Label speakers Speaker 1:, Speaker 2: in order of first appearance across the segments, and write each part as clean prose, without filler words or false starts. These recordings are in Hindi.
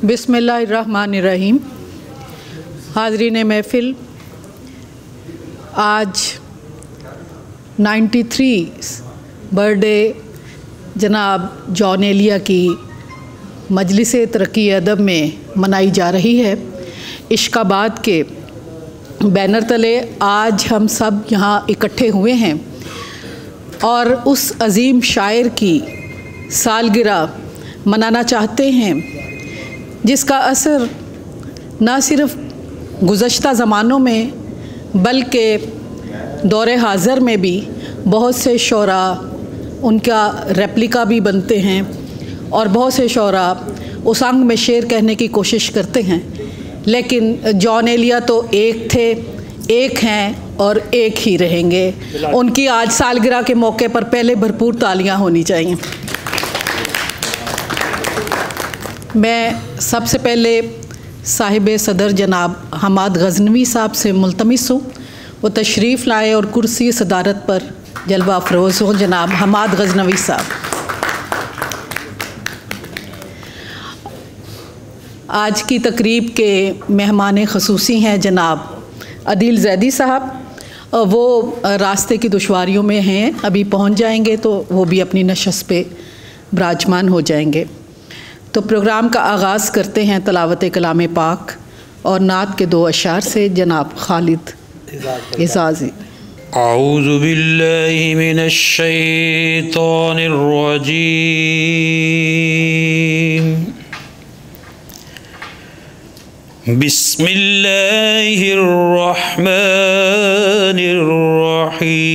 Speaker 1: बिस्मिल्लाहिर्रहमानिर्रहीम। हाज़रीन महफ़िल, आज 93 बर्थडे जनाब जॉन एलिया की मजलिस तरक्की अदब में मनाई जा रही है। इश्काबाद के बैनर तले आज हम सब यहाँ इकट्ठे हुए हैं और उस अज़ीम शायर की सालगिरह मनाना चाहते हैं जिसका असर न सिर्फ़ गुज़श्ता ज़मानों में बल्कि दौरे हाज़र में भी बहुत से शोरा उनका रेप्लिका भी बनते हैं और बहुत से शोरा उस अंग में शेर कहने की कोशिश करते हैं, लेकिन जॉन एलिया तो एक थे, एक हैं और एक ही रहेंगे। उनकी आज सालगिरह के मौके पर पहले भरपूर तालियां होनी चाहिए। मैं सबसे पहले साहिब सदर जनाब हमाद गज़नवी साहब से मुल्तमिस हूँ वो तशरीफ़ लाए और कुर्सी सदारत पर जलवा अफरोज़ हों। जनाब हमाद गज़नवी साहब आज की तकरीब के मेहमान ख़ुसूसी हैं जनाब अदील ज़ैदी साहब। वो रास्ते की दुश्वारियों में हैं, अभी पहुंच जाएंगे तो वो भी अपनी नशस्त पे विराजमान हो जाएंगे। तो प्रोग्राम का आगाज़ करते हैं तलावत कलाम पाक और नात के दो अशार से। जनाब खालिद इजाज़ी।
Speaker 2: औज़ु बिल्लाहि मिनश शैतानिर रजीम। बिस्मिल्लाहिर रहमानिर रहीम।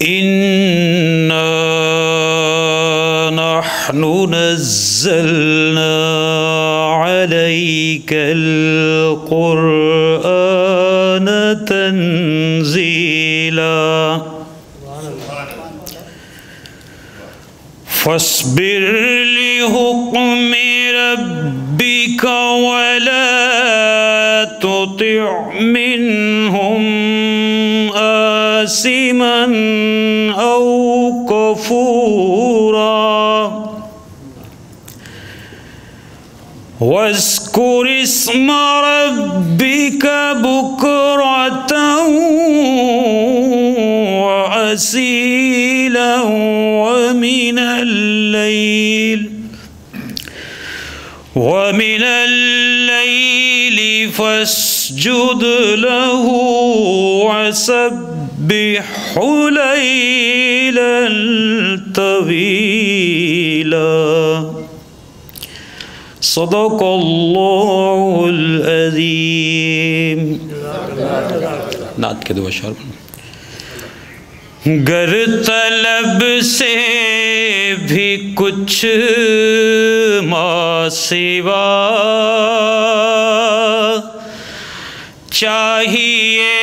Speaker 2: इन्ना नहनु नज़्ज़लना अलैकल क़ुरआन तंज़ीला। फ़स्बिर लिहुक्मि रब्बिका वला तुति' मिनहुम आसिमन औ कफूरा। वज़्कुर इस्म रब्बिका बुक्रतन व असीलन वमिनल लैली फस्जुद लहू वसब्बिहु लैलन तवीला। सदक़ल्लाहुल अज़ीम। नात के दो अशार। गर तलब से भी कुछ मासिवा चाहिए,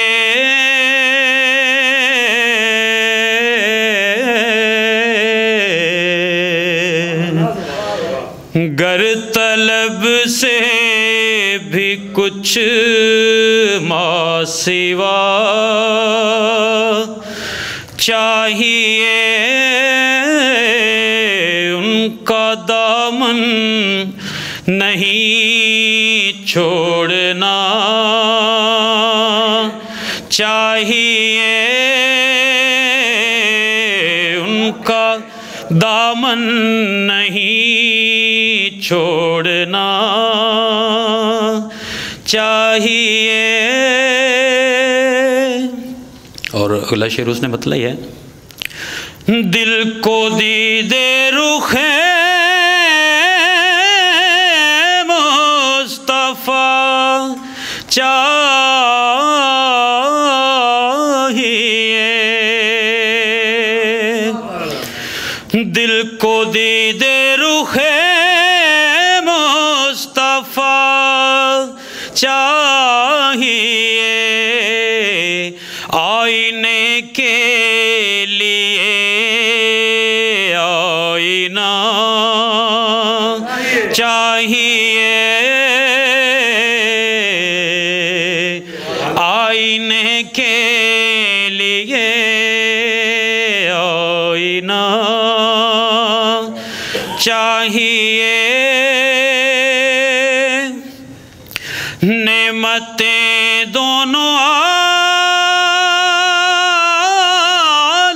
Speaker 2: गर तलब से भी कुछ मासिवा चाहिए, उनका दामन नहीं छोड़ना चाहिए, उनका दामन नहीं छोड़ना चाहिए। और अगला शेर उसने बतलाई है। दिल को दीदे रुखे मुस्तफ़ा चाहिए, दिल को दीदे रुखे मुस्तफ़ा चाहिए, आईने के लिए आईना चाहिए, आईने के लिए आईना ना चाहिए, नेमतें दोनों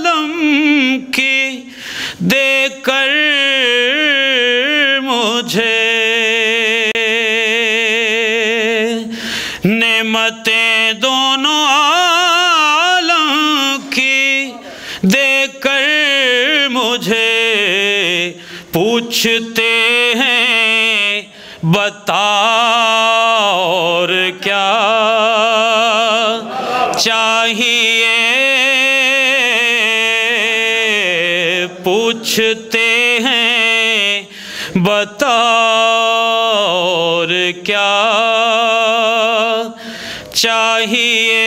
Speaker 2: आलम की देकर मुझे, नेमतें दोनों आलम की देकर मुझे, पूछते हैं बता और क्या चाहिए, पूछते हैं बता और क्या चाहिए,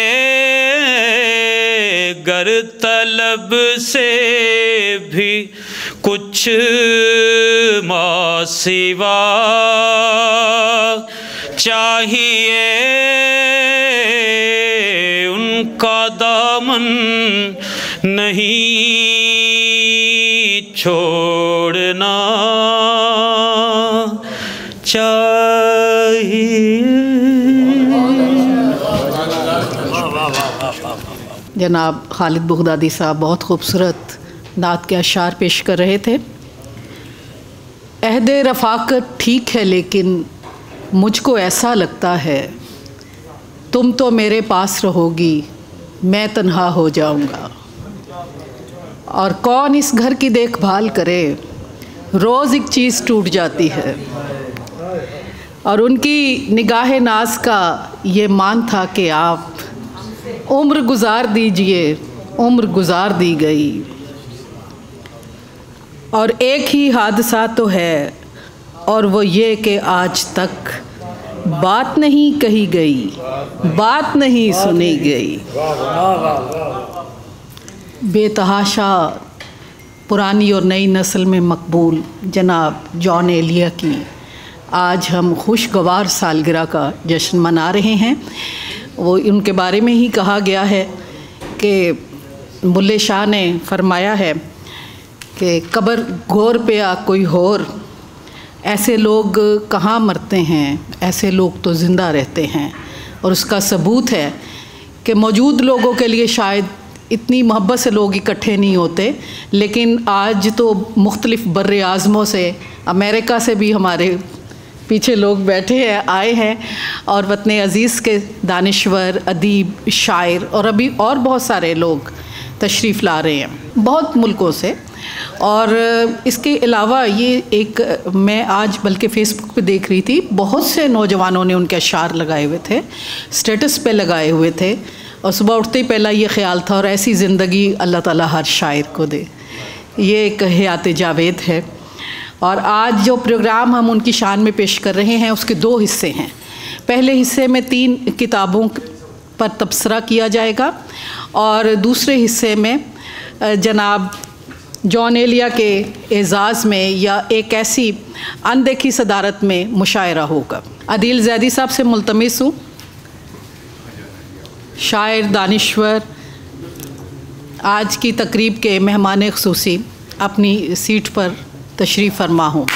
Speaker 2: गर तलब से भी कुछ मासिवा चाहिए, उनका दामन नहीं छोड़ना चाहिए।
Speaker 1: जनाब खालिद बगदादी साहब बहुत खूबसूरत नात के अशार पेश कर रहे थे। अहद रफ़ाकत ठीक है लेकिन मुझको ऐसा लगता है तुम तो मेरे पास रहोगी, मैं तन्हा हो जाऊंगा। और कौन इस घर की देखभाल करे, रोज़ एक चीज़ टूट जाती है। और उनकी निगाह नाज का ये मान था कि आप उम्र गुजार दीजिए, उम्र गुजार दी गई। और एक ही हादसा तो है और वो ये कि आज तक बात नहीं कही गई, बात नहीं सुनी गई। बेतहाशा पुरानी और नई नस्ल में मकबूल जनाब जॉन एलिया की आज हम खुशगवार सालगिरह का जश्न मना रहे हैं। वो उनके बारे में ही कहा गया है कि बुल्ले शाह ने फरमाया है कि कब्र गौर पे आ कोई होर, ऐसे लोग कहाँ मरते हैं, ऐसे लोग तो ज़िंदा रहते हैं। और उसका सबूत है कि मौजूद लोगों के लिए शायद इतनी मोहब्बत से लोग इकट्ठे नहीं होते, लेकिन आज तो मुख्तलिफ़ बर्रे आज़मों से, अमेरिका से भी हमारे पीछे लोग बैठे हैं, आए हैं और वतन अज़ीज़ के दानिश्वर, अदीब, शायर और अभी और बहुत सारे लोग तशरीफ़ ला रहे हैं बहुत मुल्कों से। और इसके अलावा ये एक मैं आज बल्कि फ़ेसबुक पे देख रही थी, बहुत से नौजवानों ने उनके अशार लगाए हुए थे, स्टेटस पे लगाए हुए थे। और सुबह उठते ही पहला ये ख्याल था और ऐसी ज़िंदगी अल्लाह ताला हर शायर को दे। ये एक हयात जावेद है। और आज जो प्रोग्राम हम उनकी शान में पेश कर रहे हैं उसके दो हिस्से हैं। पहले हिस्से में 3 किताबों पर तबसरा किया जाएगा और दूसरे हिस्से में जनाब जॉन एलिया के एज़ाज़ में या एक ऐसी अनदेखी सदारत में मुशायरा होगा। अदील ज़ैदी साहब से मुल्तमिस हूँ, शायर, दानिश्वर, आज की तकरीब के मेहमान ख़ुसूसी अपनी सीट पर तशरीफ़ फरमा हूँ।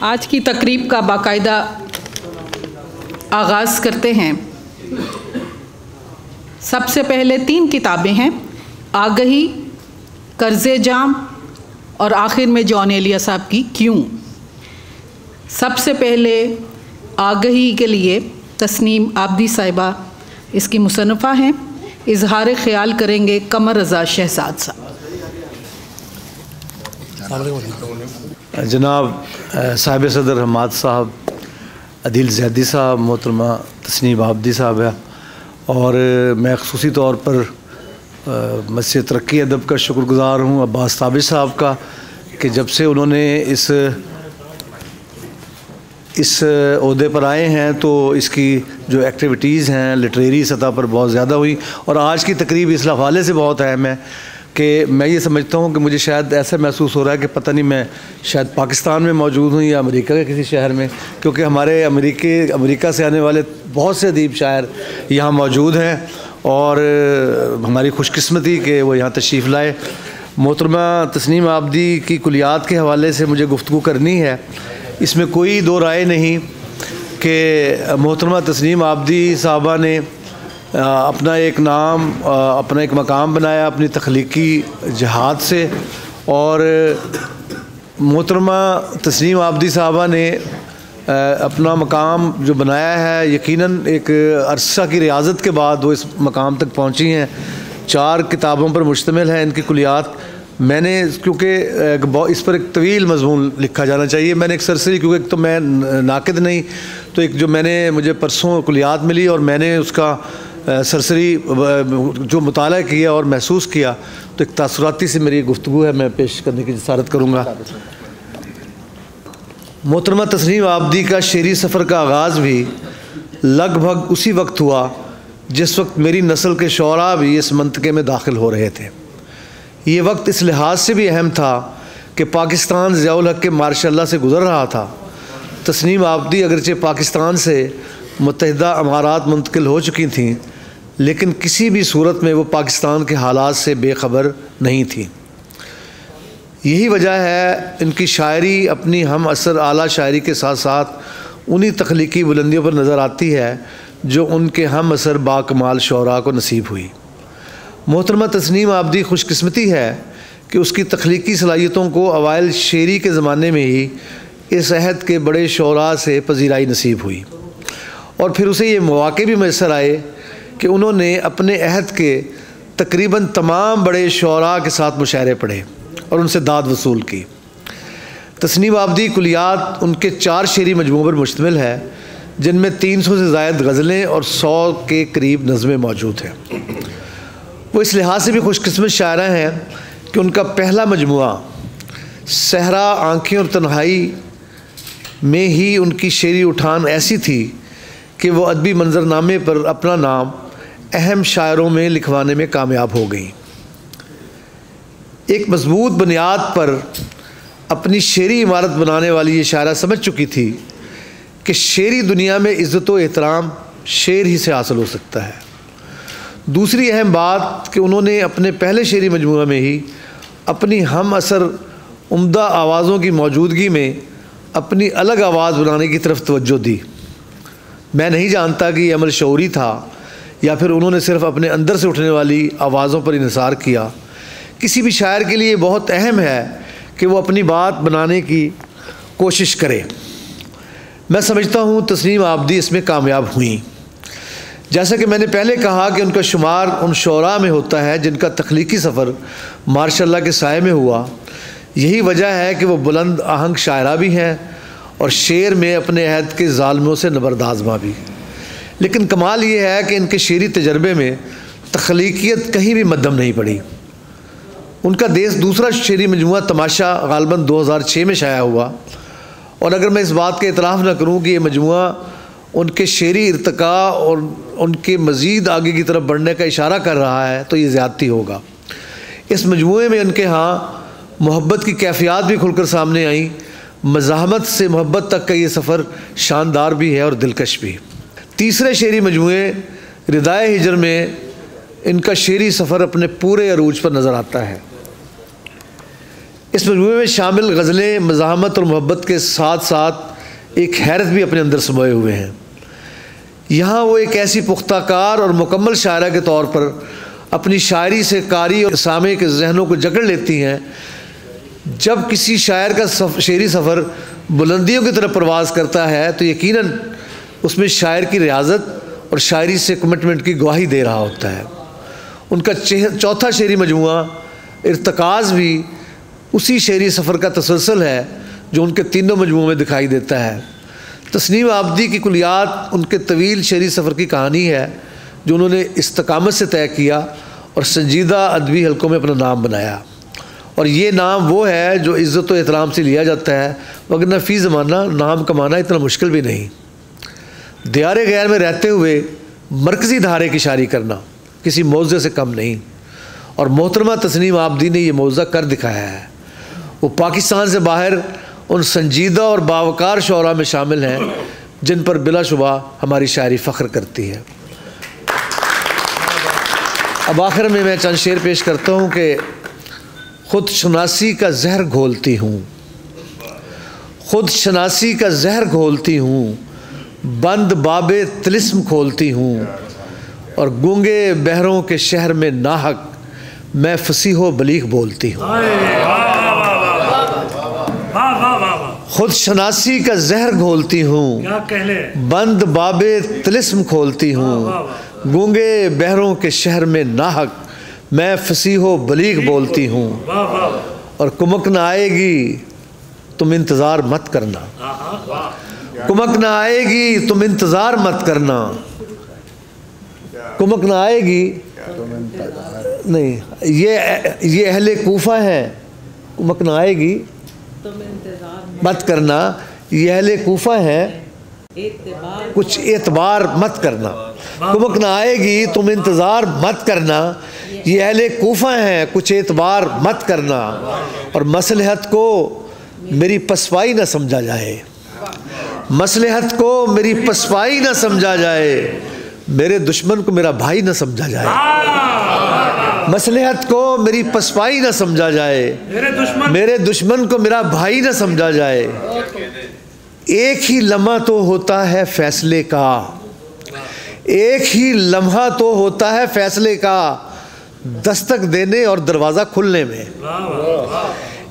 Speaker 1: आज की तकरीब का बाकायदा आगाज़ करते हैं। सबसे पहले 3 किताबें हैं, आगही, कर्ज़े जाम और आखिर में जॉन एलिया साहब की क्यों। सबसे पहले आगही के लिए तस्नीम आबदी साहिबा इसकी मुसन्नफ़ा हैं। इजहार ख्याल करेंगे कमर रज़ा शहजाद साहब।
Speaker 3: जनाब साहिब सदर हमाद साहब, अदील ज़ैदी साहब, मोहतरमा तस्नीम आबदी साहब है। और मैं ख़ुसूसी तौर पर मस्जिद तरक्की अदब का शुक्रगुज़ार हूँ अब्बास ताबिश साहब का कि जब से उन्होंने इस ओहदे पर आए हैं तो इसकी जो एक्टिविटीज़ हैं लिटरेरी सतह पर बहुत ज़्यादा हुई। और आज की तकरीब इस हवाले से बहुत अहम है कि मैं ये समझता हूँ कि मुझे शायद ऐसा महसूस हो रहा है कि पता नहीं मैं शायद पाकिस्तान में मौजूद हूँ या अमेरिका के किसी शहर में, क्योंकि हमारे अमेरिका से आने वाले बहुत से अदीब शायर यहाँ मौजूद हैं। और हमारी खुशकिस्मती कि वो यहाँ तशरीफ़ लाए। मोहतरमा तस्नीम आबदी की कुलियात के हवाले से मुझे गुफ्तगू करनी है। इसमें कोई दो राय नहीं कि मोहतरमा तस्नीम आबदी साहबा ने अपना एक नाम, अपना एक मकाम बनाया अपनी तख्लीकी जहाद से, और मोहतरमा तस्नीम आबदी साहबा ने अपना मकाम जो बनाया है, यकीनन एक अरसा की रियाज़त के बाद वो इस मकाम तक पहुंची हैं। 4 किताबों पर मुश्तमिल है इनकी कुलियात। मैंने क्योंकि इस पर एक तवील मज़मून लिखा जाना चाहिए, मैंने एक सरसरी, क्योंकि एक तो मैं नाकिद नहीं, तो एक जो मुझे परसों कुलियात मिली और मैंने उसका सरसरी जो मुताला किया और महसूस किया, तो एक तासुराती से मेरी गुफ्तगू है, मैं पेश करने की जसारत करूँगा। मोहतरमा तस्नीम आबदी का शेरी सफ़र का आगाज़ भी लगभग उसी वक्त हुआ जिस वक्त मेरी नस्ल के शौरा भी इस मंतके में दाखिल हो रहे थे। ये वक्त इस लिहाज से भी अहम था कि पाकिस्तान ज़ियाउल हक़ के मार्शल्लाह से गुज़र रहा था। तस्नीम आबदी अगरचे पाकिस्तान से मुत्तहिदा अमारात मुंतकिल हो चुकी थीं, लेकिन किसी भी सूरत में वो पाकिस्तान के हालात से बेखबर नहीं थी। यही वजह है इनकी शायरी अपनी हम असर आला शायरी के साथ साथ उन्हीं तख्लीकी बुलंदियों पर नज़र आती है जो उनके हम असर बाकमाल शौरा को नसीब हुई। मोहतरमा तस्नीम आबदी खुशकिस्मती है कि उसकी तख्लीकी सलाहियतों को अवाइल शेरी के ज़माने में ही इस अहद के बड़े शौरा से पजीराई नसीब हुई, और फिर उसे ये मौक़े भी मैसर आए कि उन्होंने अपने अहद के तकरीबन तमाम बड़े शौरा के साथ मुशायरे पढ़े और उनसे दाद वसूल की। तस्नीम आबदी कुलियात उनके 4 शेरी मजमूओं पर मुश्तमिल है, जिनमें 300 से ज़ायद गज़लें और 100 के करीब नज़में मौजूद हैं। वो इस लिहाज से भी खुशकिस्मत शायरा हैं कि उनका पहला मजमुआ सहरा आँखें और तन्हाई में ही उनकी शेरी उठान ऐसी थी कि वो अदबी मंजरनामे पर अपना नाम अहम शायरों में लिखवाने में कामयाब हो गई। एक मजबूत बुनियाद पर अपनी शेरी इमारत बनाने वाली ये शायरा समझ चुकी थी कि शेरी दुनिया में इज़्ज़त व एहतराम शेर ही से हासिल हो सकता है। दूसरी अहम बात कि उन्होंने अपने पहले शेरी मजमूआ में ही अपनी हम असर उम्दा आवाज़ों की मौजूदगी में अपनी अलग आवाज़ बनाने की तरफ तवज्जो दी। मैं नहीं जानता कि ये अमल शऊरी था या फिर उन्होंने सिर्फ़ अपने अंदर से उठने वाली आवाज़ों पर इन्हिसार किया। किसी भी शायर के लिए बहुत अहम है कि वो अपनी बात बनाने की कोशिश करे। मैं समझता हूँ तस्नीम आबदी इसमें कामयाब हुई। जैसा कि मैंने पहले कहा कि उनका शुमार उन शौरा में होता है जिनका तख्लीकी सफ़र मार्शल्लाह के साए में हुआ। यही वजह है कि वो बुलंद आहंग शायरा भी हैं और शेर में अपने अहद के ज़ालमों से नबरदाज़मा भी। लेकिन कमाल ये है कि इनके शेरी तजर्बे में तख्लीकियत कहीं भी मध्यम नहीं पड़ी। उनका दूसरा शेरी मजमुआ तमाशा गालबन 2006 में शाया हुआ, और अगर मैं इस बात के इतराफ़ न करूँ कि ये मजमुआ उनके शेरी इर्तिका और उनके मज़ीद आगे की तरफ बढ़ने का इशारा कर रहा है तो ये ज़्यादती होगा। इस मजमुए में उनके यहाँ मोहब्बत की कैफियत भी खुलकर सामने आई। मज़ाहमत से मोहब्बत तक का ये सफ़र शानदार भी है और दिलकश भी। तीसरे शेरी मजमुए रिदाए हिजर में इनका शेरी सफ़र अपने पूरे अरूज पर नज़र आता है। इस मजमुए में शामिल गज़लें मज़ाहमत और मोहब्बत के साथ साथ एक हैरत भी अपने अंदर समाये हुए हैं। यहाँ वो एक ऐसी पुख्ताकार और मुकम्मल शायरा के तौर पर अपनी शायरी से कारी और सामे के जहनों को जकड़ लेती हैं। जब किसी शायर का शेरी सफ़र बुलंदियों की तरफ प्रवास करता है तो यकीनन उसमें शायर की रियाजत और शायरी से कमिटमेंट की गवाही दे रहा होता है। उनका चौथा शेरी मजमुआ इर्तकाज़ भी उसी शेरी सफ़र का तसलसल है जो उनके तीनों मजमुओं में दिखाई देता है। तस्नीम आबदी की कुलियात उनके तवील शेरी सफ़र की कहानी है जो उन्होंने इस्तकामत से तय किया और संजीदा अदबी हलकों में अपना नाम बनाया, और ये नाम वो है जो इज़्ज़त व एहतराम से लिया जाता है, वरना फ़ी ज़माना नाम कमाना इतना मुश्किल भी नहीं। दियारे गैर में रहते हुए मरकज़ी धारे की शायरी करना किसी मौज़े से कम नहीं, और मोहतरमा तस्नीम आबदी ने ये मौज़ा कर दिखाया है। वो पाकिस्तान से बाहर उन संजीदा और बावकार शौरा में शामिल हैं जिन पर बिलाशुबा हमारी शायरी फ़ख्र करती है। अब आखिर में मैं चंद शेर पेश करता हूँ कि खुद शनासी का जहर घोलती हूँ, खुद शनासी का जहर घोलती हूँ, बंद बाबे तिलिस्म खोलती हूँ, और गूंगे बहरों के शहर में नाहक मैं फसीहो बलीग बोलती हूँ। खुद शनासी का जहर घोलती हूँ, बंद बाबे तिलिस्म खोलती हूँ, गूंगे बहरों के शहर में नाहक मैं फसीहो बलीग बोलती हूँ, और कुमक न आएगी तुम इंतज़ार मत करना, कुमक न आएगी तुम इंतज़ार मत करना, कुमक न आएगी नहीं, ये अहले कूफा है, कुमक न आएगी मत करना, ये अहले कूफा है, कुछ एतबार मत करना, कुमक न आएगी तुम इंतज़ार मत करना, ये अहले कूफा हैं कुछ एतबार मत करना, और मसलहत को मेरी पसपाई न समझा जाए, मसलहत को मेरी पसपाई न समझा जाए, मेरे दुश्मन को मेरा भाई न समझा जाए, मसलहत को मेरी पसपाई न समझा जाए, मेरे दुश्मन को मेरा भाई न समझा जाए, एक ही लम्हा तो होता है फैसले का, एक ही लम्हा तो होता है फैसले का, दस्तक देने और दरवाज़ा खुलने में,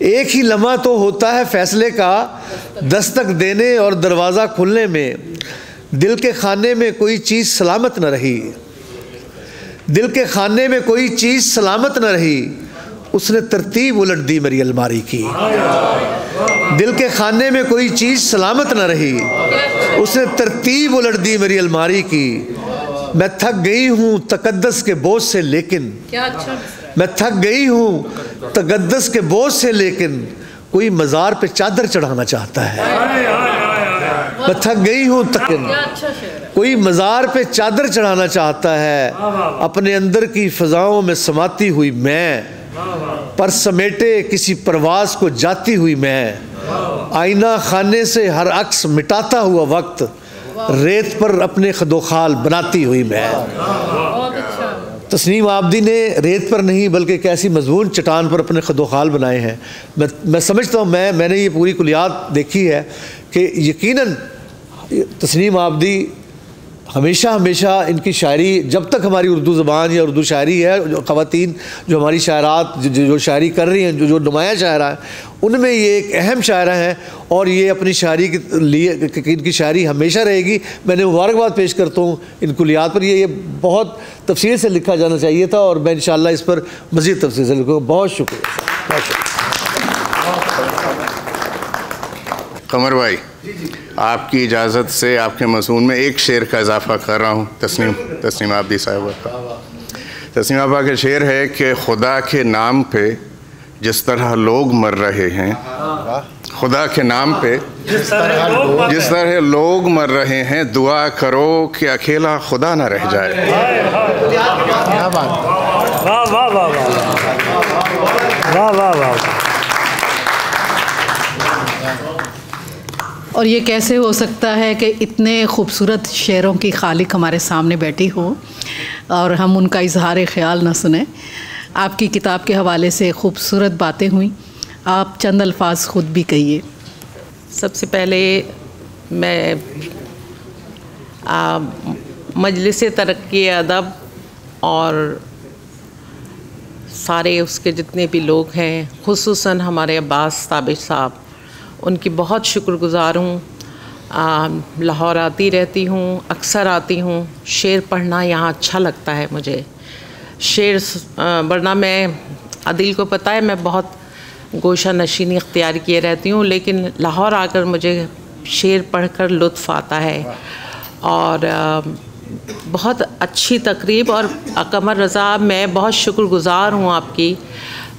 Speaker 3: एक ही लम्हा तो होता है फैसले का, दस्तक देने और दरवाज़ा खुलने में, दिल के खाने में कोई चीज़ सलामत न रही, दिल के खाने में कोई चीज़ सलामत न रही, उसने तरतीब उलट दी मेरी अलमारी की, दिल के खाने में कोई चीज़ सलामत न रही, उसने तरतीब उलट दी मेरी अलमारी की, मैं थक गई हूँ तकद्दस के बोझ से, लेकिन मैं थक गई हूँ तकद्दस के बोझ से, लेकिन कोई मज़ार पे चादर चढ़ाना चाहता है, मैं थक गई हूँ कोई मज़ार पे चादर चढ़ाना चाहता है, अपने अंदर की फ़ज़ाओं में समाती हुई मैं, पर समेटे किसी परवाज़ को जाती हुई मैं, आईना खाने से हर अक्स मिटाता हुआ वक्त, रेत पर अपने खदोखाल बनाती हुई मैं। तस्नीम आबदी ने रेत पर नहीं बल्कि एक ऐसी मजबूत चट्टान पर अपने खदोखाल बनाए हैं। मैं समझता हूँ, मैंने ये पूरी कुलियात देखी है कि यकीनन तस्नीम आबदी हमेशा इनकी शायरी, जब तक हमारी उर्दू ज़बान या उर्दू शायरी है, जो ख़वातीन जो हमारी शायरात जो शायरी कर रही हैं, जो नुमाया शायरा है, उनमें ये एक अहम शायरा है, और ये अपनी शायरी के लिए इनकी शायरी हमेशा रहेगी। मैंने मुबारकबाद पेश करता हूँ इन कुलियात पर, ये बहुत तफसील से लिखा जाना चाहिए था, और मैं इंशाअल्लाह इस पर मज़ीद तफसील से लिखूँगा। बहुत शुक्रिया।
Speaker 4: कमर भाई, आपकी इजाज़त से आपके मज़मून में एक शेर का इजाफ़ा कर रहा हूँ। तस्नीम आबदी साहिबा का, तस्नीम आबा का शेर है कि खुदा के नाम पे जिस तरह लोग मर रहे हैं, खुदा के नाम पे जिस तरह लोग मर रहे हैं, दुआ करो कि अकेला खुदा ना रह जाए।
Speaker 5: वाह वाह वाह वाह वाह वाह।
Speaker 1: और ये कैसे हो सकता है कि इतने खूबसूरत शेरों की खालिक हमारे सामने बैठी हो और हम उनका इजहार ख़्याल न सुने। आपकी किताब के हवाले से खूबसूरत बातें हुई, आप चंद अल्फाज ख़ुद भी कहिए।
Speaker 6: सबसे पहले मैं मजलिस तरक्की अदब और सारे उसके जितने भी लोग हैं, खुसूसन हमारे अब्बास ताबिश साहब, उनकी बहुत शुक्रगुज़ार हूँ। लाहौर आती रहती हूँ, अक्सर आती हूँ। शेर पढ़ना यहाँ अच्छा लगता है मुझे। शेर वरना मैं, अदील को पता है, मैं बहुत गोशा नशीनी इख्तियार किए रहती हूँ, लेकिन लाहौर आकर मुझे शेर पढ़कर लुत्फ़ आता है। और बहुत अच्छी तकरीब। और कमर रज़ा, मैं बहुत शुक्रगुज़ार हूँ आपकी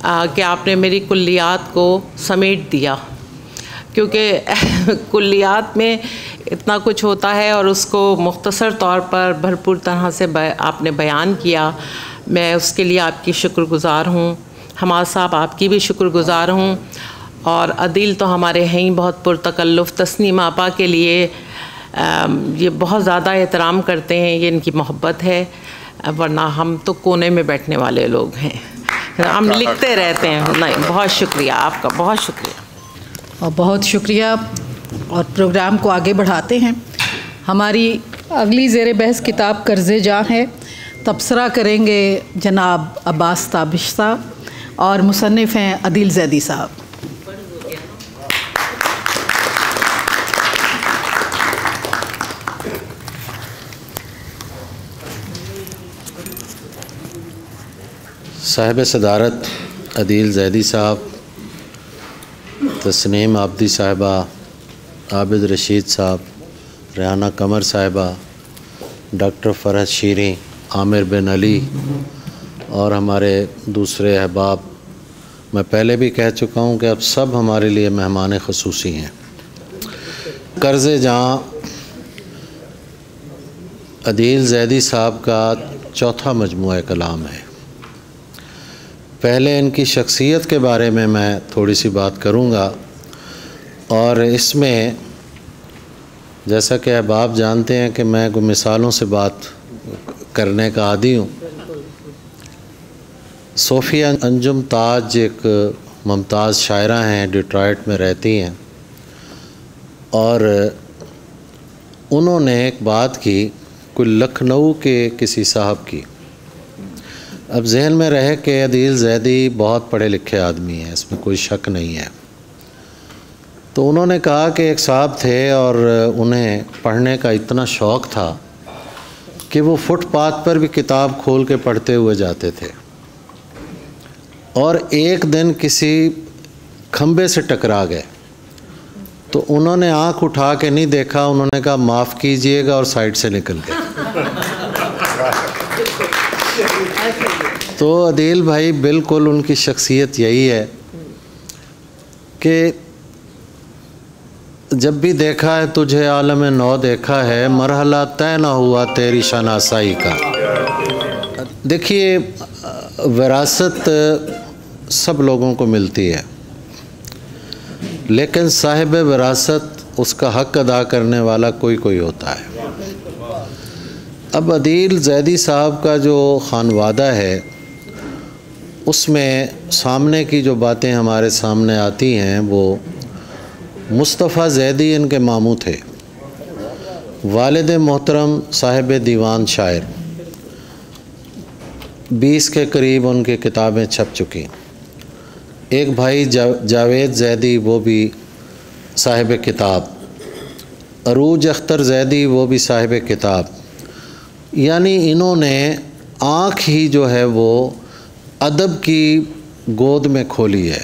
Speaker 6: कि आपने मेरी कुल्लियात को समेट दिया, क्योंकि कुल्लियात में इतना कुछ होता है और उसको मुख्तसर तौर पर भरपूर तरह से आपने बयान किया। मैं उसके लिए आपकी शुक्रगुज़ार हूँ। हमाद साहब, आपकी भी शुक्रगुज़ार हूँ। और अदील तो हमारे हैं ही बहुत पुरतकल्लुफ़। तस्नीम आपा के लिए ये बहुत ज़्यादा एहतराम करते हैं, ये इनकी मोहब्बत है। वरना हम तो कोने में बैठने वाले लोग हैं, हम लिखते रहते हैं। नहीं, बहुत शुक्रिया आपका, बहुत शुक्रिया।
Speaker 1: और बहुत शुक्रिया। और प्रोग्राम को आगे बढ़ाते हैं। हमारी अगली ज़ेर बहस किताब कर्ज़े जां है। तबसरा करेंगे जनाब अब्बास ताबिश साहब और मुसन्निफ़ हैं अदील ज़ैदी साहब।
Speaker 7: साहिब सदारत अदील ज़ैदी साहब, तस्नीम आबदी साहिबा, आबिद रशीद साहब, रेहाना कमर साहिबा, डॉक्टर फ़रहत शीरी, आमिर बिन अली और हमारे दूसरे अहबाब, मैं पहले भी कह चुका हूँ कि अब सब हमारे लिए मेहमान ख़ुसूसी हैं। कर्ज़े जां अदील ज़ैदी साहब का चौथा मजमूआ कलाम है। पहले इनकी शख्सियत के बारे में मैं थोड़ी सी बात करूँगा और इसमें जैसा कि अहबाब जानते हैं कि मैं मिसालों से बात करने का आदी हूँ। सोफ़िया अंजुम ताज एक मुमताज़ शायरा हैं, डिट्रॉइट में रहती हैं और उन्होंने एक बात की कोई लखनऊ के किसी साहब की। अब जहन में रहे कि अदील ज़ैदी बहुत पढ़े लिखे आदमी हैं, इसमें कोई शक नहीं है। तो उन्होंने कहा कि एक साहब थे और उन्हें पढ़ने का इतना शौक़ था कि वो फुटपाथ पर भी किताब खोल के पढ़ते हुए जाते थे और एक दिन किसी खंबे से टकरा गए। तो उन्होंने आंख उठा के नहीं देखा, उन्होंने कहा माफ़ कीजिएगा और साइड से निकल गए। तो अदील भाई बिल्कुल उनकी शख्सियत यही है कि जब भी देखा है तुझे आलम नौ देखा है, मरहला तय ना हुआ तेरी शनासाई का। देखिए, विरासत सब लोगों को मिलती है, लेकिन साहिब विरासत उसका हक़ अदा करने वाला कोई कोई होता है। अब अदील ज़ैदी साहब का जो खानवादा है उसमें सामने की जो बातें हमारे सामने आती हैं वो मुस्तफ़ा ज़ैदी इनके मामू थे, वालिद मोहतरम साहिब दीवान शायर, 20 के करीब उनकी किताबें छप चुकी। एक भाई जावेद ज़ैदी, वो भी साहिब किताब, अरूज अख्तर ज़ैदी, वो भी साहिब किताब। यानी इन्होंने आँख ही जो है वो अदब की गोद में खोली है।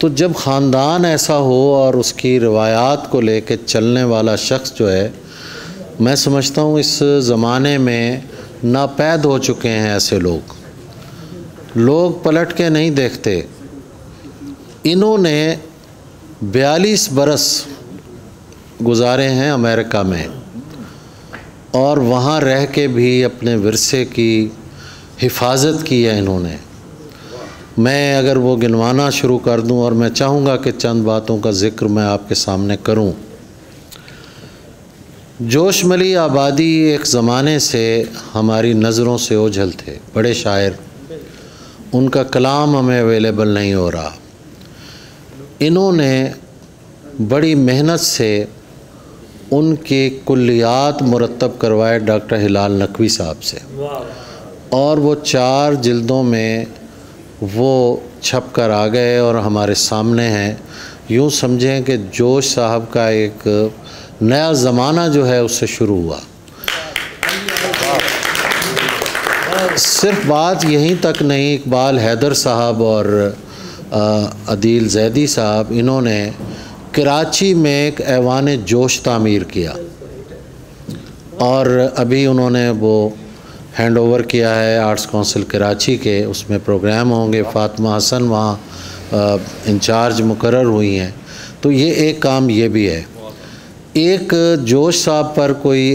Speaker 7: तो जब ख़ानदान ऐसा हो और उसकी रिवायात को लेकर चलने वाला शख्स जो है, मैं समझता हूँ इस ज़माने में नापैद हो चुके हैं ऐसे लोग पलट के नहीं देखते। इन्होंने 42 बरस गुजारे हैं अमेरिका में और वहाँ रह के भी अपने विरसे की हिफाजत की है इन्होंने। मैं अगर वो गिनवाना शुरू कर दूं, और मैं चाहूँगा कि चंद बातों का ज़िक्र मैं आपके सामने करूं। जोशमली आबादी एक ज़माने से हमारी नज़रों से ओझल थे, बड़े शायर, उनका कलाम हमें अवेलेबल नहीं हो रहा। इन्होंने बड़ी मेहनत से उनके कुल्लियात मुरतब करवाए डॉक्टर हिलाल नकवी साहब से, और वो 4 जिल्दों में वो छप कर आ गए और हमारे सामने हैं। यूँ समझें कि जोश साहब का एक नया ज़माना जो है उससे शुरू हुआ। सिर्फ बात यहीं तक नहीं, इकबाल हैदर साहब और अदील ज़ैदी साहब, इन्होंने कराची में एक ऐवान जोश तामीर किया और अभी उन्होंने वो हैंड ओवर किया है आर्ट्स काउंसिल कराची के। उसमें प्रोग्राम होंगे, फ़ातिमा हसन वहाँ इंचार्ज मुकर्रर हुई हैं। तो ये एक काम ये भी है। एक जोश साहब पर कोई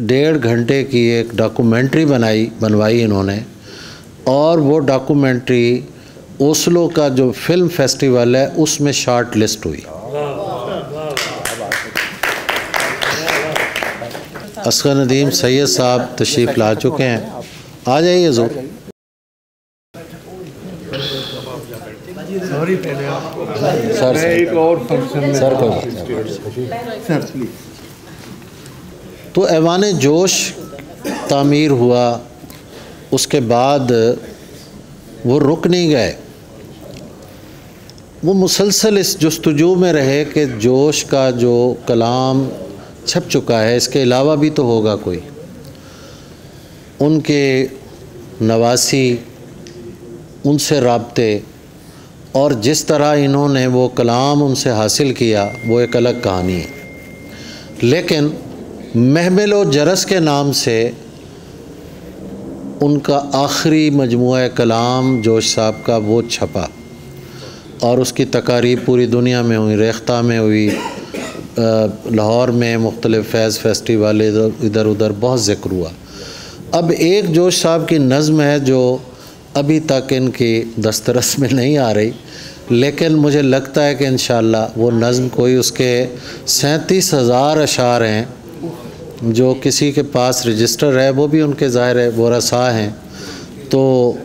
Speaker 7: 1.5 घंटे की एक डॉक्यूमेंट्री बनवाई इन्होंने, और वो डॉक्यूमेंट्री ओस्लो का जो फिल्म फेस्टिवल है उसमें शॉर्ट लिस्ट हुई। असगर नदीम सैयद साहब तशरीफ़ ला चुके हैं, आ जाइए ज़रूर। तो ऐवान जोश तामीर हुआ, उसके बाद वो रुक नहीं गए, वो मुसलसल इस जस्तजू में रहे कि जोश का जो कलाम छप चुका है इसके अलावा भी तो होगा कोई। उनके नवासी, उनसे राब्ते और जिस तरह इन्होंने वो कलाम उनसे हासिल किया वो एक अलग कहानी है। लेकिन महमिल व जरस के नाम से उनका आखिरी मजमुआ कलाम जोश साहब का वो छपा और उसकी तकारीब पूरी दुनिया में हुई, रेख्ता में हुई, लाहौर में मुख्तलिफ़ फैज़ फेस्टिवल इधर उधर बहुत ज़िक्र हुआ। अब एक जोश साहब की नज़्म है जो अभी तक इनकी दस्तरस में नहीं आ रही, लेकिन मुझे लगता है कि इंशाअल्लाह वो नज़्म कोई उसके 37,000 अशार हैं जो किसी के पास रजिस्टर है, वो भी उनके ज़ाहिर है वो रसा हैं, तो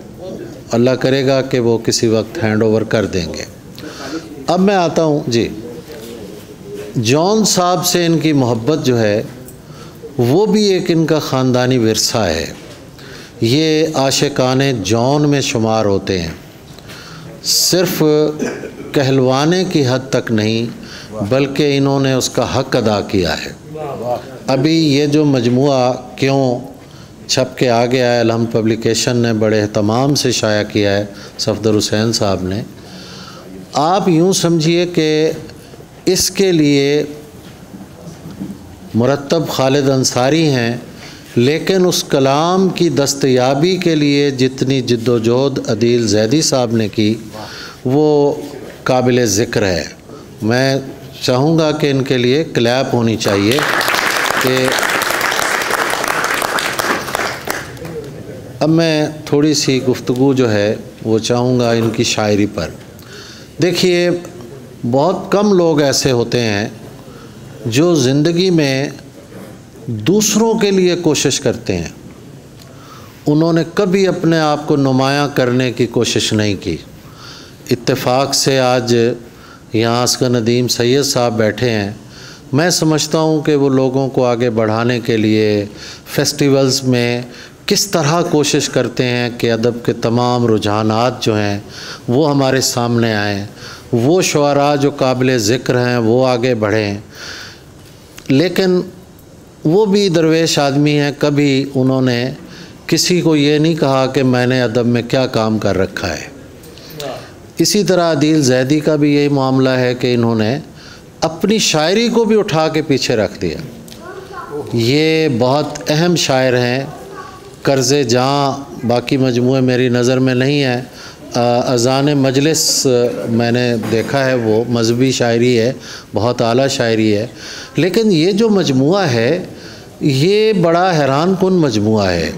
Speaker 7: अल्लाह करेगा कि वो किसी वक्त हैंड ओवर कर देंगे। अब मैं आता हूँ जी, जॉन साहब से इनकी मोहब्बत जो है वो भी एक इनका ख़ानदानी विरसा है। ये आशिकाने जॉन में शुमार होते हैं, सिर्फ़ कहलवाने की हद तक नहीं बल्कि इन्होंने उसका हक़ अदा किया है। अभी ये जो मजमुआ क्यों छप के आ गया है, अलहम पब्लिकेशन ने बड़े एहतमाम से शाया किया है सफदर हुसैन साहब ने। आप यूँ समझिए कि इसके लिए मुरत्तब खालिद अंसारी हैं, लेकिन उस कलाम की दस्तयाबी के लिए जितनी जिद्दोजहद अदील ज़ैदी साहब ने की वो काबिल ज़िक्र है। मैं चाहूँगा कि इनके लिए क्लैप होनी चाहिए कि अब मैं थोड़ी सी गुफ्तगू जो है वो चाहूँगा इनकी शायरी पर। देखिए, बहुत कम लोग ऐसे होते हैं जो ज़िंदगी में दूसरों के लिए कोशिश करते हैं। उन्होंने कभी अपने आप को नुमायाँ करने की कोशिश नहीं की। इत्तेफाक से आज यहाँ असगर नदीम सैयद साहब बैठे हैं। मैं समझता हूँ कि वो लोगों को आगे बढ़ाने के लिए फेस्टिवल्स में किस तरह कोशिश करते हैं कि अदब के तमाम रुझानात जो हैं वो हमारे सामने आएँ, वो शुअरा जो काबिल ज़िक्र हैं वो आगे बढ़ें। लेकिन वो भी दरवेश आदमी हैं, कभी उन्होंने किसी को ये नहीं कहा कि मैंने अदब में क्या काम कर रखा है। इसी तरह अदील ज़ैदी का भी यही मामला है कि इन्होंने अपनी शायरी को भी उठा के पीछे रख दिया। ये बहुत अहम शायर हैं। कर्ज़े जहाँ बाकी मजमूए मेरी नज़र में नहीं है, अज़ान मजलिस मैंने देखा है, वो मजहबी शायरी है, बहुत आला शायरी है। लेकिन ये जो मजमुआ है ये बड़ा हैरान कुन मजमुआ है।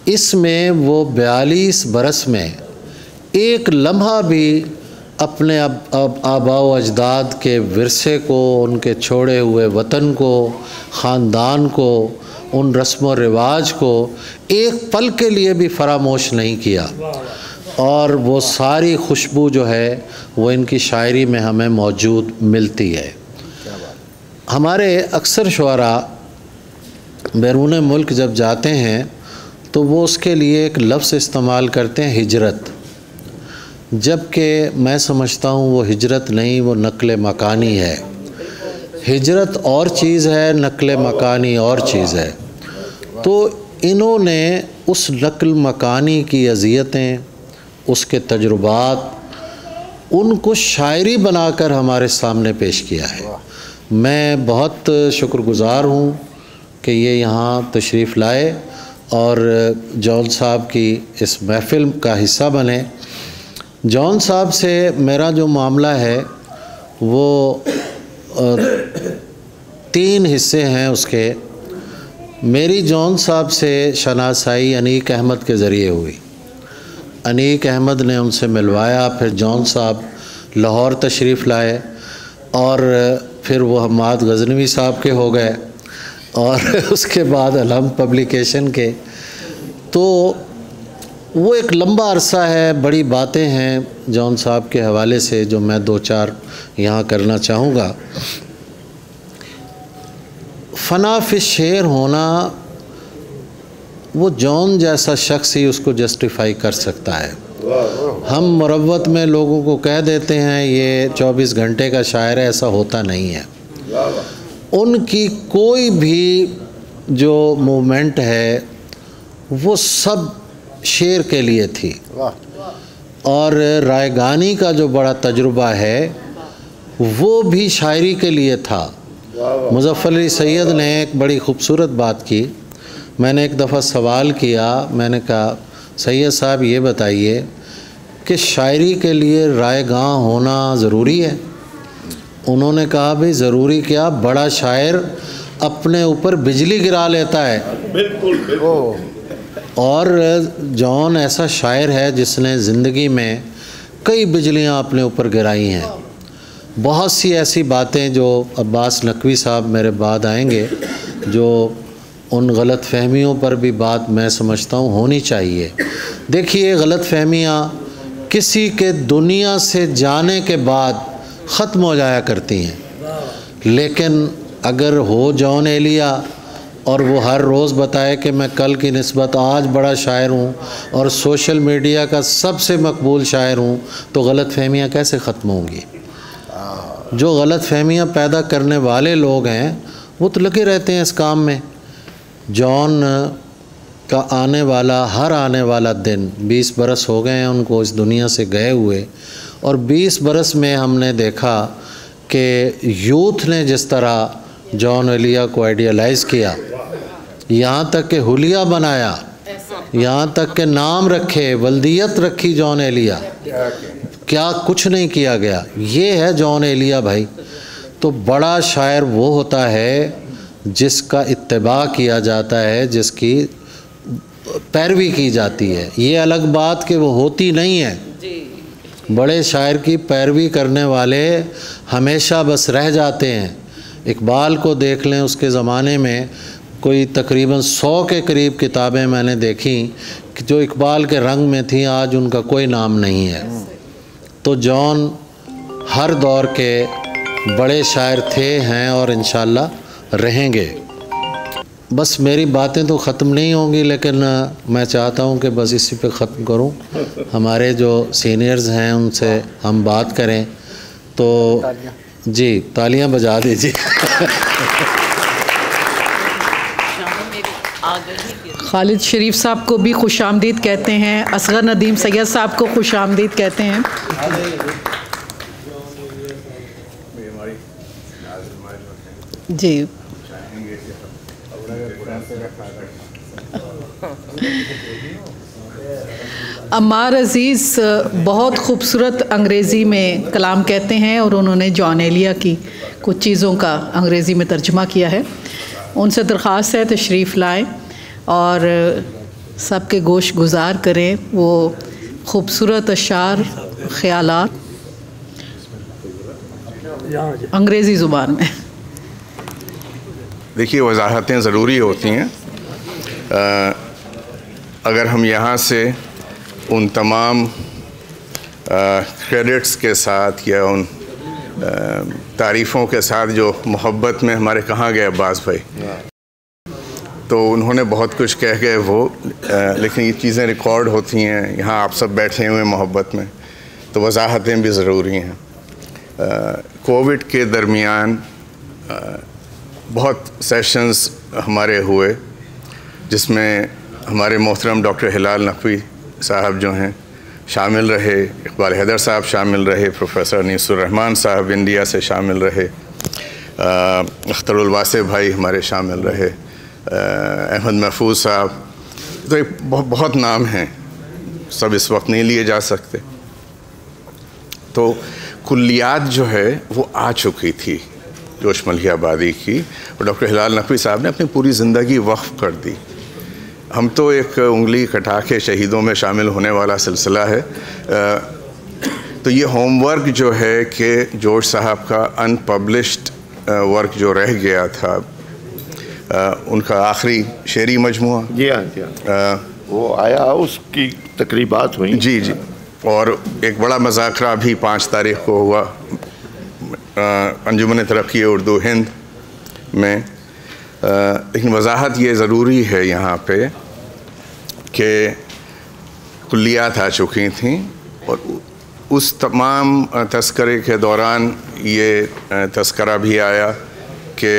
Speaker 7: इसमें वो 42 बरस में एक लम्हा भी अपने आबा व अजदाद के विरसे को, उनके छोड़े हुए वतन को, ख़ानदान को, उन रस्म व रिवाज को एक पल के लिए भी फरामोश नहीं किया। और वो सारी खुशबू जो है वो इनकी शायरी में हमें मौजूद मिलती है। हमारे अक्सर शुअरा बैरून मुल्क जब जाते हैं तो वो उसके लिए एक लफ्ज़ इस्तेमाल करते हैं, हिजरत, जबकि मैं समझता हूँ वो हिजरत नहीं, वो नक़्ल मकानी है। हिजरत और चीज़ है, नक़्ल मकानी और चीज़ है। तो इन्होंने उस नक़्ल मकानी की अज़ियतें, उसके तजुर्बात, उनको शायरी बनाकर हमारे सामने पेश किया है। मैं बहुत शुक्रगुज़ार हूँ कि ये यहाँ तशरीफ़ लाए और जॉन साहब की इस महफ़िल का हिस्सा बने। जॉन साहब से मेरा जो मामला है वो 3 हिस्से हैं उसके। मेरी जॉन साहब से शनासाई अनीक अहमद के ज़रिए हुई। अनीक अहमद ने उनसे मिलवाया, फिर जॉन साहब लाहौर तशरीफ़ लाए और फिर वो हम्माद गज़नवी साहब के हो गए। और उसके बाद अलहम पब्लिकेशन के। तो वो एक लंबा अरसा है, बड़ी बातें हैं जॉन साहब के हवाले से जो मैं दो चार यहाँ करना चाहूँगा। फ़ना फ़ि शेर होना वो जॉन जैसा शख्स ही उसको जस्टिफाई कर सकता है। हम मुरव्वत में लोगों को कह देते हैं ये 24 घंटे का शायर है, ऐसा होता नहीं है। उनकी कोई भी जो मूवमेंट है वो सब शेर के लिए थी। और रायगानी का जो बड़ा तजुर्बा है वो भी शायरी के लिए था। मुज़फ़्फ़र अली सैयद ने एक बड़ी ख़ूबसूरत बात की। मैंने एक दफ़ा सवाल किया, मैंने कहा सैयद साहब ये बताइए कि शायरी के लिए रायगां होना ज़रूरी है? उन्होंने कहा भाई ज़रूरी क्या, बड़ा शायर अपने ऊपर बिजली गिरा लेता है। बिल्कुल। और जॉन ऐसा शायर है जिसने ज़िंदगी में कई बिजलियां अपने ऊपर गिराई हैं। बहुत सी ऐसी बातें जो अब्बास नकवी साहब मेरे बाद आएंगे, जो उन गलत फहमियों पर भी बात मैं समझता हूँ होनी चाहिए। देखिए, गलत फहमियाँ किसी के दुनिया से जाने के बाद ख़त्म हो जाया करती हैं, लेकिन अगर हो जॉन एलिया और वो हर रोज़ बताए कि मैं कल की निस्बत आज बड़ा शायर हूँ और सोशल मीडिया का सबसे मकबूल शायर हूँ, तो गलत फहमियाँ कैसे ख़त्म होंगी? जो गलत फहमियाँ पैदा करने वाले लोग हैं वो तो लगे रहते हैं इस काम में। जॉन का हर आने वाला दिन, 20 बरस हो गए हैं उनको इस दुनिया से गए हुए, और 20 बरस में हमने देखा कि यूथ ने जिस तरह जॉन एलिया को आइडियलाइज़ किया, यहाँ तक कि हुलिया बनाया, यहाँ तक कि नाम रखे, वल्दियत रखी जॉन एलिया, क्या कुछ नहीं किया गया। ये है जॉन एलिया भाई। तो बड़ा शायर वो होता है जिसका इत्तिबा किया जाता है, जिसकी पैरवी की जाती है। ये अलग बात कि वो होती नहीं है। बड़े शायर की पैरवी करने वाले हमेशा बस रह जाते हैं। इकबाल को देख लें, उसके ज़माने में कोई तकरीबन 100 के करीब किताबें मैंने देखी कि जो इकबाल के रंग में थी, आज उनका कोई नाम नहीं है। तो जॉन हर दौर के बड़े शायर थे, हैं और इंशाअल्लाह रहेंगे। बस मेरी बातें तो ख़त्म नहीं होंगी, लेकिन मैं चाहता हूं कि बस इसी पे ख़त्म करूं। हमारे जो सीनियर्स हैं उनसे हम बात करें, तो जी तालियां बजा दीजिए।
Speaker 1: खालिद शरीफ साहब को भी खुशामदीद कहते हैं, असगर नदीम सैयद साहब को खुशामदीद कहते हैं। जी अम्मार अज़ीज़ बहुत ख़ूबसूरत अंग्रेज़ी में कलाम कहते हैं और उन्होंने जॉन एलिया की कुछ चीज़ों का अंग्रेज़ी में तर्जुमा किया है। उनसे दरख्वास्त है तशरीफ़ लाएं और सबके गोश गुज़ार करें वो ख़ूबसूरत अशार, ख़यालात अंग्रेज़ी ज़ुबान में।
Speaker 4: देखिए, वजाहतें ज़रूरी होती हैं। अगर हम यहाँ से उन तमाम क्रेडिट्स के साथ या उन तारीफ़ों के साथ जो मोहब्बत में हमारे कहाँ गए अब्बास भाई, तो उन्होंने बहुत कुछ कह गए वो, लेकिन ये चीज़ें रिकॉर्ड होती हैं। यहाँ आप सब बैठे हुए मोहब्बत में, तो वजाहतें भी ज़रूरी हैं। कोविड के दरमियान बहुत सेशंस हमारे हुए, जिसमें हमारे मोहतरम डॉक्टर हिलाल नकवी साहब जो हैं शामिल रहे, इकबाल हैदर साहब शामिल रहे, प्रोफेसर अनीसुर रहमान साहब इंडिया से शामिल रहे, अख्तरुल वासे भाई हमारे शामिल रहे, अहमद महफूज साहब। तो एक बहुत नाम हैं, सब इस वक्त नहीं लिए जा सकते। तो कुल्लियात जो है वो आ चुकी थी जोश मलिया आबादी की, और डॉक्टर हिलाल नकवी साहब ने अपनी पूरी ज़िंदगी वक्फ़ कर दी। हम तो एक उंगली कटा के शहीदों में शामिल होने वाला सिलसिला है। तो ये होमवर्क जो है कि जोश साहब का अनपब्लिश्ड वर्क जो रह गया था, उनका आखिरी शेरी मजमुआ।
Speaker 8: जी हाँ, जी हाँ, वो आया, उसकी तकरीबात हुई। जी जी।
Speaker 4: और एक बड़ा मज़ाकरा भी 5 तारीख को हुआ अंजुमन तरक्की उर्दू हिंद में। लेकिन वजाहत ये ज़रूरी है यहाँ पे कि कुल्लियात आ चुकी थी और उस तमाम तस्करे के दौरान ये तस्करा भी आया कि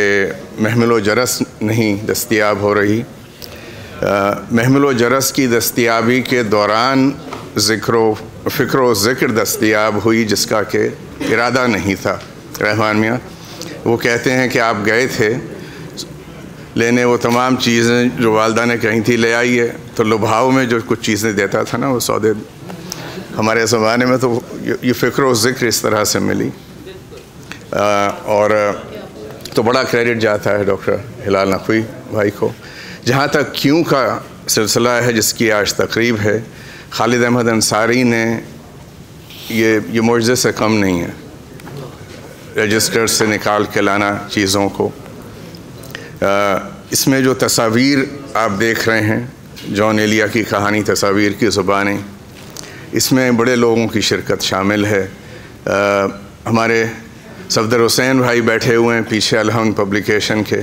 Speaker 4: महमिल जरस नहीं दस्तयाब हो रही। महमिल जरस की दस्तयाबी के दौरान फ़िक्र ज़िक्र दस्तयाब हुई जिसका कि इरादा नहीं था। रहमान मियाँ वो कहते हैं कि आप गए थे लेने वो तमाम चीज़ें जो वालदा ने कही थी ले आइए, तो लुभाव में जो कुछ चीज़ें देता था ना वो सौदे, हमारे ज़माने में तो ये फ़िक्र ज़िक्र इस तरह से मिली। और तो बड़ा क्रेडिट जाता है डॉक्टर हिलाल नकवी भाई को। जहाँ तक क्यों का सिलसिला है जिसकी आज तकरीब है, खालिद अहमद अंसारी ने ये मुआवजे से कम नहीं है, रजिस्टर से निकाल के लाना चीज़ों को। इसमें जो तस्वीर आप देख रहे हैं, जॉन एलिया की कहानी तस्वीर की ज़ुबानें, इसमें बड़े लोगों की शिरकत शामिल है। हमारे सफदर हुसैन भाई बैठे हुए हैं पीछे अलहम्द पब्लिकेशन के।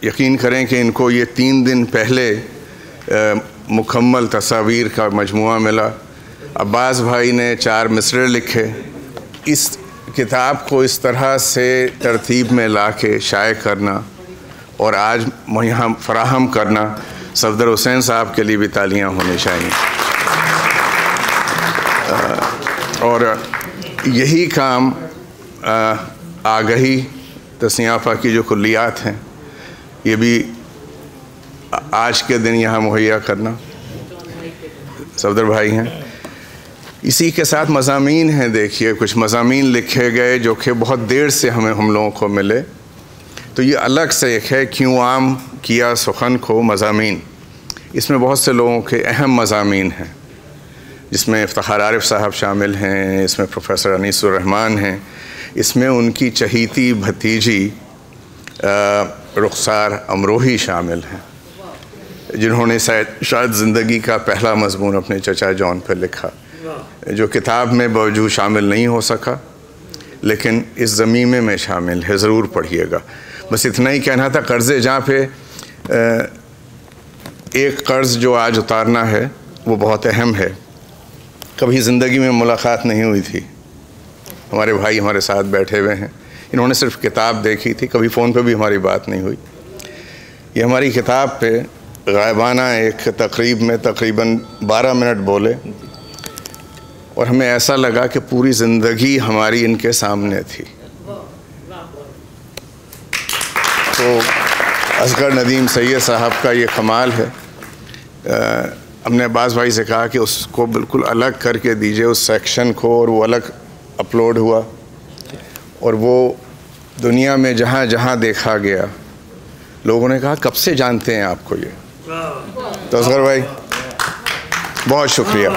Speaker 4: यकीन करें कि इनको ये 3 दिन पहले मुकम्मल तस्वीर का मजमुआ मिला। अब्बास भाई ने 4 मिसरे लिखे। इस किताब को इस तरह से तरतीब में ला के शाये करना और आज यहाँ फ़राहम करना, सफदर हुसैन साहब के लिए भी तालियाँ होनी चाहिए। और यही काम आगही तस्नीआफ़ा की जो कुल्लियात हैं ये भी आज के दिन यहाँ मुहैया करना सफदर भाई हैं। इसी के साथ मज़ामीन हैं, देखिए कुछ मज़ामीन लिखे गए जो कि बहुत देर से हम लोगों को मिले, तो ये अलग से एक है क्यों आम किया सुखन को मज़ामीन। इसमें बहुत से लोगों के अहम मज़ामीन हैं जिसमें इफ्तिखार आरिफ साहब शामिल हैं, इसमें प्रोफेसर अनीसुर रहमान हैं, इसमें उनकी चहीती भतीजी रुखसार अमरोही शामिल हैं जिन्होंने शायद ज़िंदगी का पहला मज़मून अपने चचा जॉन पर लिखा, जो किताब में बावजूद शामिल नहीं हो सका लेकिन इस ज़मीमे में शामिल है, ज़रूर पढ़िएगा। बस इतना ही कहना था। कर्ज़े जहाँ पे एक कर्ज़ जो आज उतारना है वो बहुत अहम है। कभी ज़िंदगी में मुलाकात नहीं हुई थी, हमारे भाई हमारे साथ बैठे हुए हैं, इन्होंने सिर्फ किताब देखी थी, कभी फ़ोन पे भी हमारी बात नहीं हुई। ये हमारी किताब पे गायबाना एक तकरीब में तकरीबन 12 मिनट बोले और हमें ऐसा लगा कि पूरी ज़िंदगी हमारी इनके सामने थी। तो असगर नदीम सैयद साहब का ये कमाल है। हमने अब्बास भाई से कहा कि उसको बिल्कुल अलग करके दीजिए उस सेक्शन को, और वो अलग अपलोड हुआ और वो दुनिया में जहाँ जहाँ देखा गया लोगों ने कहा कब से जानते हैं आपको ये। तो असगर भाई बहुत शुक्रिया।